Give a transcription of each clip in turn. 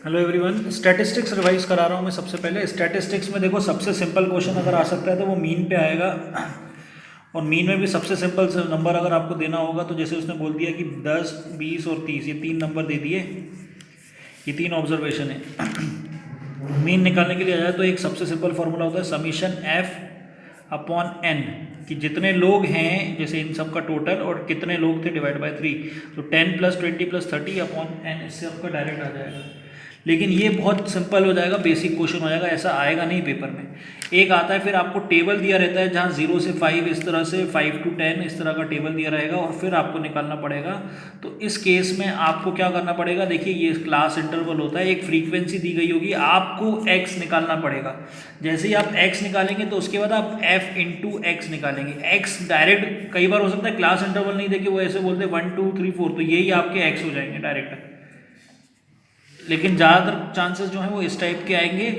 Hello everyone, statistics revise करा रहा हूँ मैं। सबसे पहले स्टैटिस्टिक्स में देखो, सबसे सिंपल क्वेश्चन अगर आ सकता है तो वो मीन पे आएगा। और मीन में भी सबसे सिंपल नंबर अगर आपको देना होगा तो जैसे उसने बोल दिया कि 10, 20 और 30, ये तीन नंबर दे दिए, ये तीन ऑब्जर्वेशन है। मीन निकालने के लिए आ जाए तो एक सबसे सिंपल फार्मूला होता है समीशन एफ अपॉन एन, कि जितने लोग हैं जैसे इन सब का टोटल और कितने लोग थे डिवाइड बाय 3, तो 10 + 20 + 30 अपॉन एन, इससे आपका डायरेक्ट आ जाएगा। लेकिन ये बहुत सिंपल हो जाएगा, बेसिक क्वेश्चन हो जाएगा, ऐसा आएगा नहीं पेपर में। एक आता है फिर आपको टेबल दिया रहता है जहाँ 0 से 5 इस तरह से, 5 to 10 इस तरह का टेबल दिया रहेगा और फिर आपको निकालना पड़ेगा। तो इस केस में आपको क्या करना पड़ेगा, देखिए ये क्लास इंटरवल होता है, एक फ्रीक्वेंसी दी गई होगी, आपको x निकालना पड़ेगा। जैसे ही आप x निकालेंगे तो उसके बाद आप f इंटू एक्स निकालेंगे। x डायरेक्ट कई बार हो सकता है क्लास इंटरवल नहीं देखे, वो ऐसे बोलते 1 2 3 4, तो यही आपके x हो जाएंगे डायरेक्ट। लेकिन ज़्यादातर चांसेस जो हैं वो इस टाइप के आएंगे।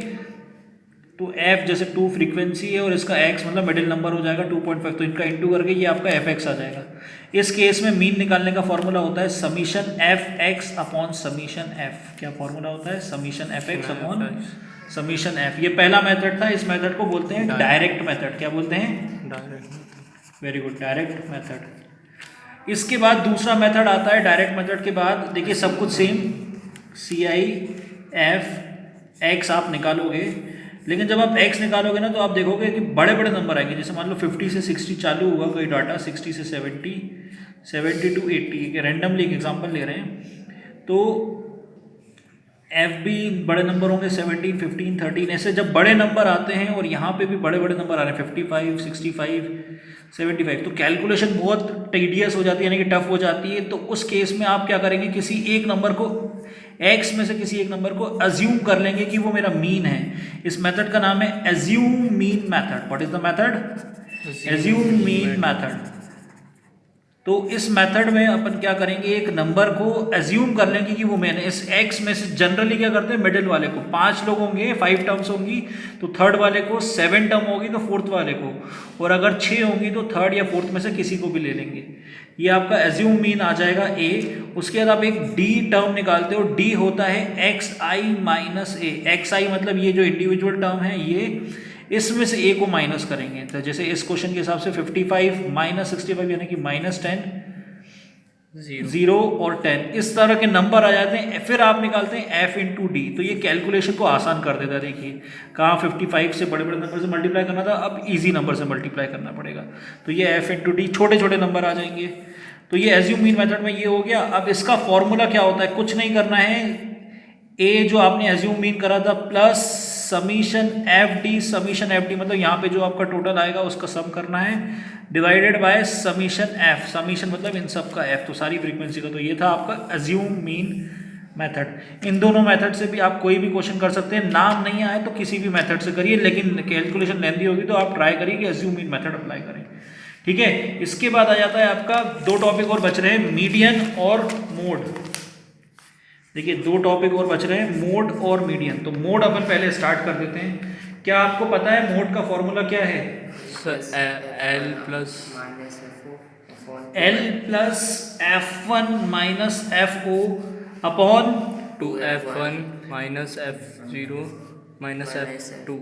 तो f जैसे 2 फ्रीक्वेंसी है और इसका x मतलब मिडिल नंबर हो जाएगा 2.5, तो इनका इंटू करके ये आपका fx आ जाएगा। इस केस में मीन निकालने का फॉर्मूला होता है summation fx upon summation f। क्या फॉर्मूला होता है? Summation fx upon summation f। ये पहला मेथड था, इस मेथड को बोलते हैं डायरेक्ट मेथड। क्या बोलते हैं? Direct. Very good, direct method. इसके बाद दूसरा मेथड आता है। डायरेक्ट मेथड के बाद देखिए सब कुछ सेम, CI f x आप निकालोगे, लेकिन जब आप x निकालोगे ना तो आप देखोगे कि बड़े बड़े नंबर आएंगे। जैसे मान लो 50 से 60 चालू होगा कोई डाटा, 60 से 70, 70 to 80, रैंडमली एक एग्जांपल ले रहे हैं। तो f भी बड़े नंबर होंगे, 17, 15, 13, ऐसे जब बड़े नंबर आते हैं और यहाँ पे भी बड़े बड़े नंबर आ रहे हैं 55, 65, 75, तो कैलकुलेशन बहुत टीडियस हो जाती है, यानी कि टफ हो जाती है। तो उस केस में आप क्या करेंगे, किसी एक नंबर को, x में से किसी एक नंबर को अज्यूम कर लेंगे कि वो मेरा मीन है। इस मेथड का नाम है assume mean method. What is the method? Assume mean method. तो इस मेथड में अपन क्या करेंगे, एक नंबर को एज्यूम कर लेंगे कि वो मैंने इस x में से जनरली क्या करते हैं, मिडिल वाले को, 5 लोग होंगे 5 टर्म्स होंगी तो थर्ड वाले को, 7 टर्म होगी तो फोर्थ वाले को, और अगर 6 होंगी तो थर्ड या फोर्थ में से किसी को भी ले लेंगे। ये आपका एज्यूम मीन आ जाएगा a। उसके बाद आप एक d टर्म निकालते हो, d होता है xi माइनस a। xi मतलब ये जो इंडिविजुअल टर्म है ये, इसमें से a को माइनस करेंगे। तो जैसे इस क्वेश्चन के हिसाब से 55 माइनस 65 यानी कि -10, 0 और 10, इस तरह के नंबर आ जाते हैं। फिर आप निकालते हैं f इंटू डी, तो ये कैलकुलेशन को आसान कर देता है। देखिए कहाँ 55 से बड़े बड़े नंबर से मल्टीप्लाई करना था, अब इजी नंबर से मल्टीप्लाई करना पड़ेगा। तो ये f इंटू डी, छोटे छोटे नंबर आ जाएंगे। तो ये एज्यूम मीन मेथड में ये हो गया। अब इसका फॉर्मूला क्या होता है, कुछ नहीं करना है, a जो आपने एज्यूम मीन करा था plus summation F D. Summation F D मतलब यहाँ पे जो आपका टोटल आएगा उसका सम करना है, divided by summation F. Summation मतलब इन सब का एफ, तो सारी फ्रीक्वेंसी का। तो ये था आपका एज्यूम मीन मेथड। इन दोनों मेथड से भी आप कोई भी क्वेश्चन कर सकते हैं। नाम नहीं आए तो किसी भी मेथड से करिए, लेकिन कैलकुलेशन लेंदी होगी तो आप ट्राई करिए कि एज्यूम मीन मेथड अप्लाई करें। ठीक है, इसके बाद आ जाता है आपका, दो टॉपिक और बच रहे हैं, मीडियन और मोड। देखिए दो टॉपिक और बच रहे हैं, मोड और मीडियन। तो मोड अपन पहले स्टार्ट कर देते हैं। क्या आपको पता है मोड का फॉर्मूला क्या है? L plus F1 minus FO upon 2F1 minus F0 minus F2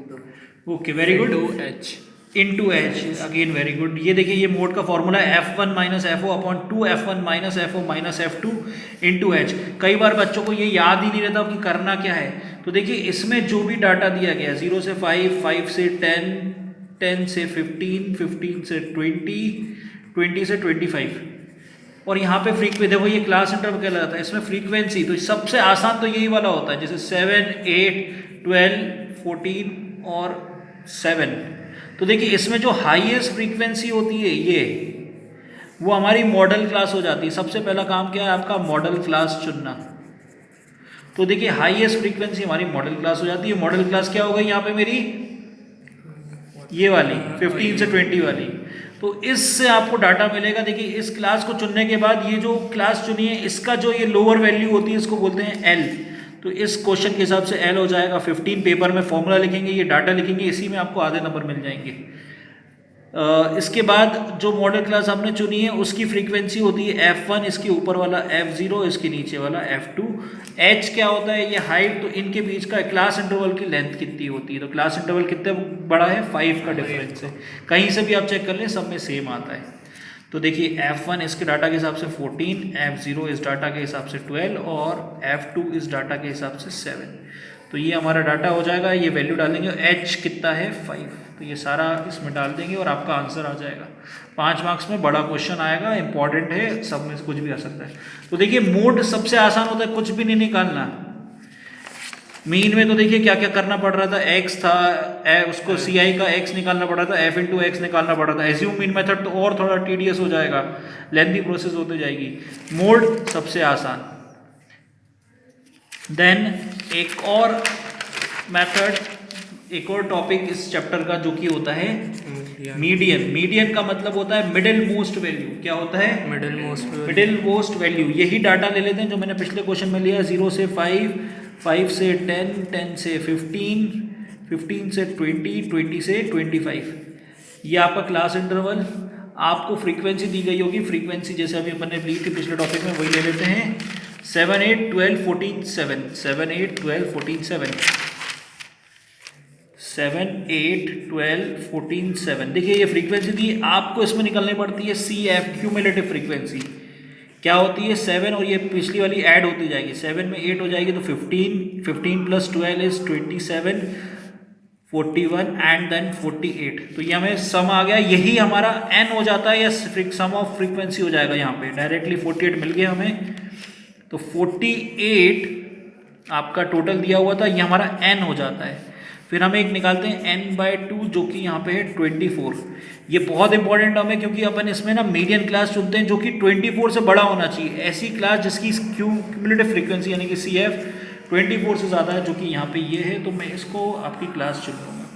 okay, very good, H into H. Again very good. ये देखिए ये मोड का फॉर्मूला है F1 minus FO upon 2F1 minus FO minus F2 into H. कई बार बच्चों को ये याद ही नहीं रहता कि करना क्या है। तो देखिए इसमें जो भी डाटा दिया गया 0 से 5, 5 से 10, 10 से 15, 15 से 20, 20 से 25, और यहाँ पे फ्रीक्वेंसी देखो, ये क्लास इंटरवल कहलाता है, इसमें फ्रीक्वेंसी। तो सबसे आसान तो यही वाला होता है, जैसे 7, 8, 12, 14 और 7। तो देखिए इसमें जो हाईएस्ट फ्रीक्वेंसी होती है ये, वो हमारी मॉडल क्लास हो जाती है। सबसे पहला काम क्या है आपका, मॉडल क्लास चुनना। तो देखिए हाईएस्ट फ्रीक्वेंसी हमारी मॉडल क्लास हो जाती है। मॉडल क्लास क्या हो गई यहाँ पे मेरी, ये वाली 15 से 20 वाली। तो इससे आपको डाटा मिलेगा। देखिए इस क्लास को चुनने के बाद ये जो क्लास चुनी है, इसका जो ये लोअर वैल्यू होती है इसको बोलते हैं एल। तो इस क्वेश्चन के हिसाब से एल हो जाएगा 15। पेपर में फॉर्मूला लिखेंगे, ये डाटा लिखेंगे, इसी में आपको आधे नंबर मिल जाएंगे। इसके बाद जो मॉडल क्लास आपने चुनी है उसकी फ्रीक्वेंसी होती है F1, इसके ऊपर वाला F0, इसके नीचे वाला F2। H क्या होता है, ये हाइट, तो इनके बीच का क्लास इंटरवल की लेंथ कितनी होती है, तो क्लास इंटरवल कितना बड़ा है, 5 का डिफरेंस है। कहीं से भी आप चेक कर लें, सब में सेम आता है। तो देखिए F1 इसके डाटा के हिसाब से 14, F0 इस डाटा के हिसाब से 12 और F2 इस डाटा के हिसाब से 7। तो ये हमारा डाटा हो जाएगा, ये वैल्यू डालेंगे, H कितना है 5, तो ये सारा इसमें डाल देंगे और आपका आंसर आ जाएगा। 5 मार्क्स में बड़ा क्वेश्चन आएगा, इंपॉर्टेंट है, सब में से कुछ भी आ सकता है। तो देखिए मोड सबसे आसान होता है, कुछ भी नहीं निकालना। मीन में तो देखिए क्या क्या करना पड़ रहा था, x था, उसको CI का x निकालना पड़ रहा था, f इंटू एक्स निकालना पड़ रहा था। एज्यूम मीन मेथड तो और थोड़ा टीडियस हो जाएगा, लेंथी प्रोसेस होती जाएगी। मोड सबसे आसान। देन एक और मेथड, एक और टॉपिक इस चैप्टर का जो कि होता है मीडियन। मीडियन का मतलब होता है मिडिल मोस्ट वैल्यू। क्या होता है, मिडिल मोस्ट वैल्यू। यही डाटा ले लेते हैं जो मैंने पिछले क्वेश्चन में लिया, 0 से 5, 5 से 10, 10 से 15, 15 से 20, 20 से 25। ये आपका क्लास इंटरवल। आपको फ्रीक्वेंसी दी गई होगी, फ्रीक्वेंसी जैसे अभी अपन ने ली थी पिछले टॉपिक में, वही ले लेते हैं। 7, 8, 12, 14, 7, 7, 8, 12, 14, 7, 7, 8, 12, 14, 7। देखिए ये फ्रीक्वेंसी थी, आपको इसमें निकलनी पड़ती है CF, क्यूमुलेटिव फ्रीक्वेंसी। क्या होती है 7, और ये पिछली वाली ऐड होती जाएगी, 7 में 8 हो जाएगी तो 15, 15 प्लस 12 इज 27, 41 एंड देन 48। तो ये हमें सम आ गया, यही हमारा n हो जाता है, या सम ऑफ फ्रीक्वेंसी हो जाएगा। यहाँ पे डायरेक्टली 48 मिल गया हमें, तो 48 आपका टोटल दिया हुआ था, ये हमारा n हो जाता है। फिर हम एक निकालते हैं n/2 जो कि यहाँ पे है 24। ये बहुत इंपॉर्टेंट टर्म है क्योंकि अपन इसमें ना मीडियन क्लास चुनते हैं जो कि 24 से बड़ा होना चाहिए। ऐसी क्लास जिसकी क्यूमुलेटिव फ्रीक्वेंसी यानी कि CF 24 से ज़्यादा है, जो कि यहाँ पे ये है, तो मैं इसको आपकी क्लास चुन लूँगा।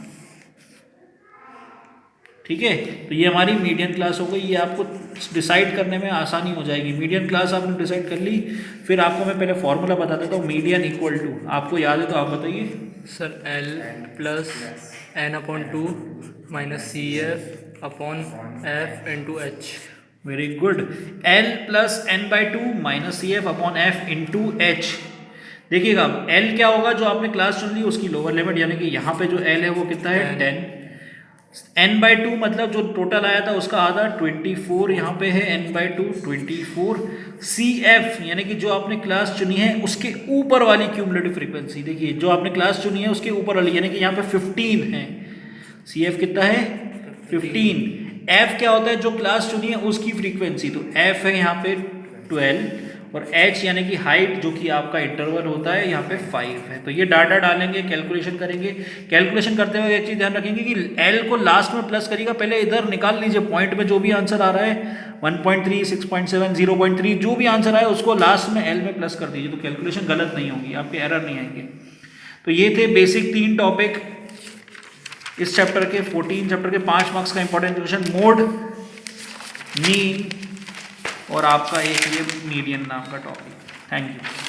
ठीक है, तो ये हमारी मीडियन क्लास हो गई। ये आपको डिसाइड करने में आसानी हो जाएगी। मीडियन क्लास आपने डिसाइड कर ली, फिर आपको मैं पहले फॉर्मूला बता देता हूँ। मीडियन इक्वल टू, आपको याद है तो आप बताइए sir. L plus n/2 minus CF upon F into H। Very good. L plus n/2 minus CF upon F into H। देखिएगा अब L क्या होगा, जो आपने क्लास चुन ली उसकी लोअर लिमिट, यानी कि यहाँ पे जो L है वो कितना है 10। n/2 मतलब जो टोटल आया था उसका आधा 24, यहाँ पे है n/2 24। CF यानी कि जो आपने क्लास चुनी है उसके ऊपर वाली क्यूमुलेटिव फ्रीक्वेंसी, देखिए जो आपने क्लास चुनी है उसके ऊपर वाली, यानी कि यहाँ पे 15 है। CF कितना है 15। F क्या होता है, जो क्लास चुनी है उसकी फ्रीक्वेंसी, तो F है यहाँ पे 12, और H यानी कि हाइट जो कि आपका इंटरवल होता है यहाँ पे 5 है। तो ये डाटा डालेंगे, कैलकुलेशन करेंगे। कैलकुलेशन करते हुए एक चीज़ ध्यान रखेंगे कि L को लास्ट में प्लस करिएगा, पहले इधर निकाल लीजिए पॉइंट में जो भी आंसर आ रहा है 1.3, 6.7, 0.3 जो भी आंसर आए उसको लास्ट में L में प्लस कर दीजिए, तो कैलकुलेशन गलत नहीं होगी, आपके एरर नहीं आएंगे। तो ये थे बेसिक 3 टॉपिक इस चैप्टर के, 14 चैप्टर के 5 मार्क्स का इंपॉर्टेंट क्वेश्चन, मोड, मीन और आपका एक ये मीडियन नाम का टॉपिक। Thank you.